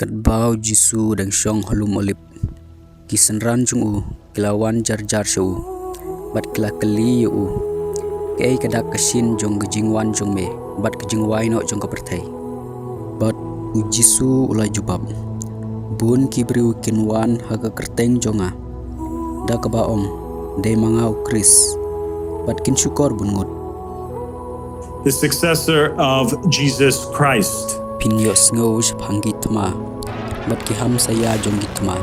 Kat bau Jisu dan syong halum olip kisenran jung u kilawan jar shu bat kila keli u kei kadak kasin jong gejingwan jong me bat kejingwai no jong kapertai bat u Jisu ulai jubab bun kibriu kinwan haga kerteng jonga da kabaom de mangau kris bat kin syukor bungut the successor of Jesus Christ. Pinyo sngow panggi tma bat ki ham saya jong gitma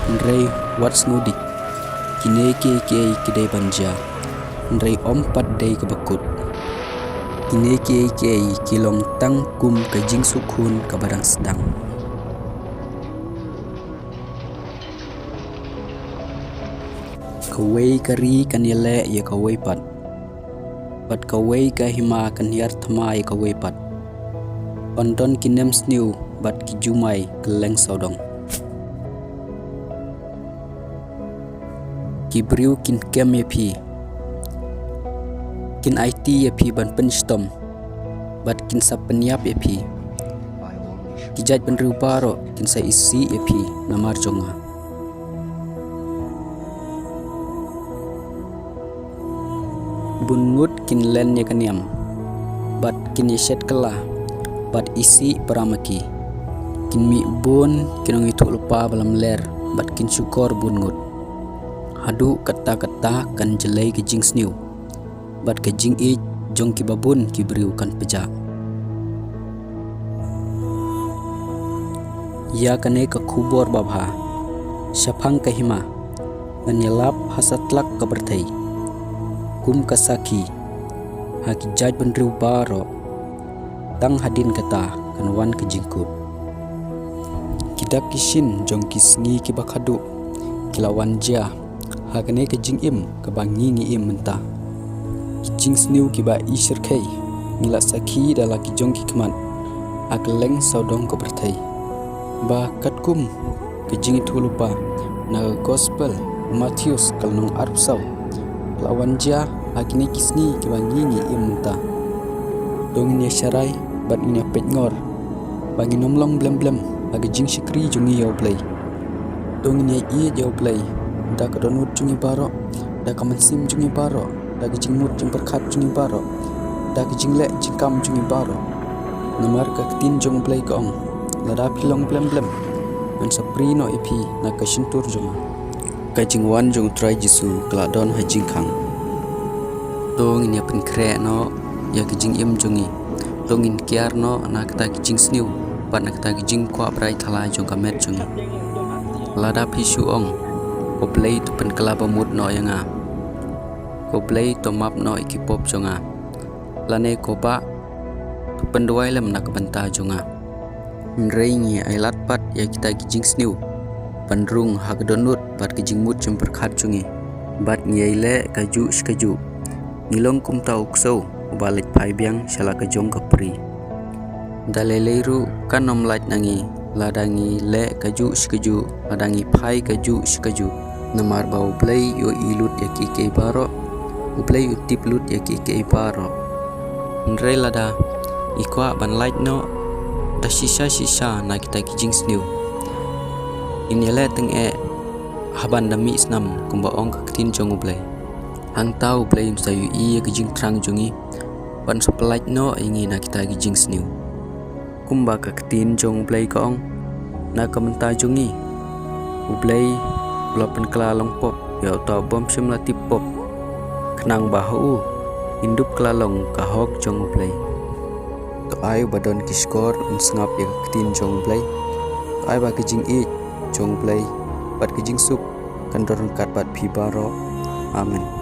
ndrei wat sngodik kine ke kidai banja ndrei ompat dei kebakut kine ke kilong tang kum ke jing sukun ke barang sedang kawai kari kan yele ya kawai pat kawai ka hima kan yar thama ya kawai pat Ondon kinem sniu bat kijumai keleng saudong kibriu kin kem yapi kin IT yapi ban penstom bat kin sapeniap yapi kijat penriu baro kin sa isi yapi namar jonga bungut kin len yakaniam bat kin yeshet kala bat isi peramaki kin mi bun kinong itu lupa balam ler bat kin syukor bungut hadu kata kan jelai ke jing sniu bat ke jing i jong ki babun ki briu kan peja ya kane ke kubor babha syapang ke hima nganyelap hasatlak ke bertai kum kasaki haki jaj benriu baro tang hadin kata kanwan ke jingkut kidak kishin jong kisngi ki bakhadu kilawan ja hakane ke jingim ke bangi ngi im mentah kijing sniu ki ba isir kai ngila saki dala ki jong ki keman akleng saudong ko bertai ba katkum ke jing itu lupa na gospel Matius kalnong arpsau lawan ja hakine kisngi ki bangi ngi im mentah dongin ya syarai bat nya pet ngor bagi nomlong blem bagi jing sikri jungi yaw play dongin ya i yaw play da ka donut jungi baro da ka mansim jungi baro da ka jingmut jing perkhat jungi baro da ka jingle jingkam jungi baro namar ka tin jong play ka ong lada pilong blem man sapri no ipi na ka shintur jong ka jingwan jong try Jisu kladon ha jingkang dongin ya pen kre no ya kijing im jungi dongin kiar no na kata kijing sniu pat na kata kijing kwa brai thala jong kamet jungi lada pisu ong ko play to pen kelaba mut no yanga ko play to map no ikipop jonga lane ko ba to pen duai lem na kabanta jonga nrei ngi ailat pat ya kita kijing sniu pandrung hagdonut pat kijing mut jong perkhat jungi bat ngiele kaju skaju ngilong kum tau ksau balik pai biang shala ka jong ka pri daleleru kanom light nangi ladangi le kaju skaju ladangi pai kaju skaju namar bau play yo ilut ya ki ke baro play utip lut ya ki ke baro nre lada ikwa ban light no da sisa na kita kijing sniu ini le teng e haban dami snam kumba ong ka tin jong play hang tau play sayu i ka jing trang jungi pan supply no ingi na kita gijing sniu kumba ka tin jong play ka ong na kamenta jungi u play lopen kelalong pop ya ta bom sim la tip pop kenang bahu indup kelalong ka hok jong play to ai badon ki skor un sngap ya tin jong play ai ba gijing i jong play pat gijing sup kan dorong kat pat pi baro amen.